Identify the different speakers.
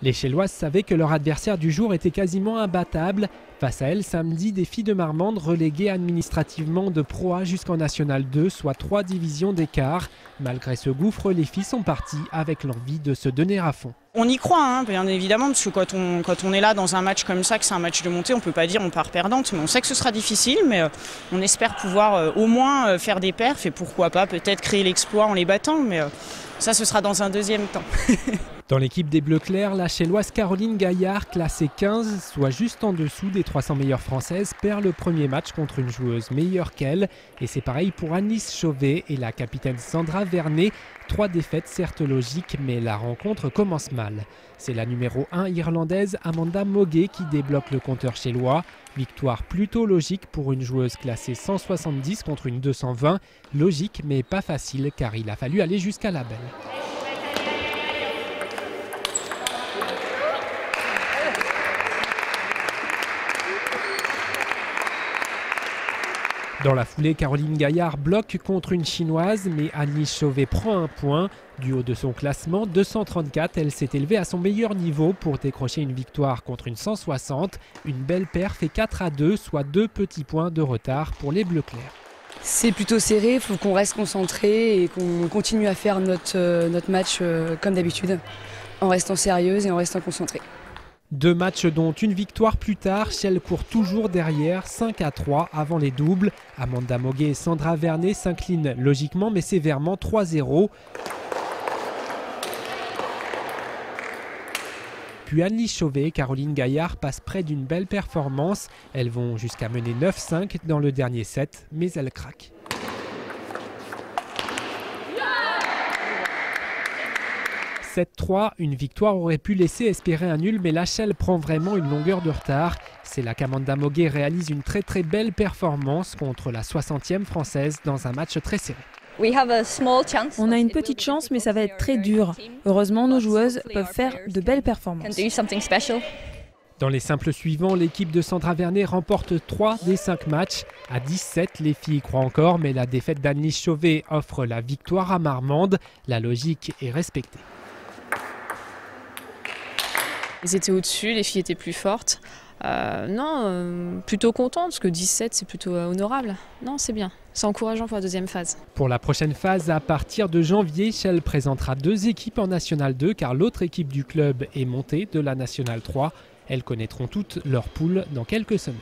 Speaker 1: Les Chelloises savaient que leur adversaire du jour était quasiment imbattable. Face à elles, samedi, des filles de Marmande reléguées administrativement de Pro A jusqu'en National 2, soit 3 divisions d'écart. Malgré ce gouffre, les filles sont parties avec l'envie de se donner à fond.
Speaker 2: On y croit, bien évidemment, parce que quand on est là dans un match comme ça, que c'est un match de montée, on ne peut pas dire on part perdante, mais on sait que ce sera difficile, mais on espère pouvoir au moins faire des perfs et pourquoi pas peut-être créer l'exploit en les battant, mais ça ce sera dans un deuxième temps.
Speaker 1: Dans l'équipe des Bleus Clairs, la Chelloise Caroline Gaillard, classée 15, soit juste en dessous des 300 meilleures françaises, perd le premier match contre une joueuse meilleure qu'elle. Et c'est pareil pour Annelise Chauvet et la capitaine Sandra Vernet. 3 défaites certes logiques, mais la rencontre commence mal. C'est la numéro 1 irlandaise Amanda Moguet qui débloque le compteur chellois. Victoire plutôt logique pour une joueuse classée 170 contre une 220. Logique mais pas facile car il a fallu aller jusqu'à la belle. Dans la foulée, Caroline Gaillard bloque contre une Chinoise, mais Annelise Chauvet prend un point. Du haut de son classement, 234, elle s'est élevée à son meilleur niveau pour décrocher une victoire contre une 160. Une belle perf et 4-2, soit 2 petits points de retard pour les Bleus Clairs.
Speaker 3: C'est plutôt serré, il faut qu'on reste concentré et qu'on continue à faire notre match comme d'habitude, en restant sérieuse et en restant concentrée.
Speaker 1: 2 matchs dont une victoire plus tard, Shell court toujours derrière, 5-3 avant les doubles. Amanda Moguet et Sandra Vernet s'inclinent logiquement mais sévèrement 3-0. Puis Annelise Chauvet et Caroline Gaillard passent près d'une belle performance. Elles vont jusqu'à mener 9-5 dans le dernier set, mais elles craquent. 7-3, une victoire aurait pu laisser espérer un nul, mais la Shell prend vraiment une longueur de retard. C'est là qu'Amanda Moguet réalise une très belle performance contre la 60e française dans un match très serré.
Speaker 4: On a une petite chance, mais ça va être très dur. Heureusement, nos joueuses peuvent faire de belles performances.
Speaker 1: Dans les simples suivants, l'équipe de Sandra Vernet remporte 3 des 5 matchs. À 17, les filles y croient encore, mais la défaite d'Annelise Chauvet offre la victoire à Marmande. La logique est respectée.
Speaker 5: Ils étaient au-dessus, les filles étaient plus fortes. Plutôt contente, parce que 17 c'est plutôt honorable. Non, c'est bien, c'est encourageant pour la deuxième phase.
Speaker 1: Pour la prochaine phase, à partir de janvier, Shell présentera 2 équipes en National 2 car l'autre équipe du club est montée de la National 3. Elles connaîtront toutes leur poule dans quelques semaines.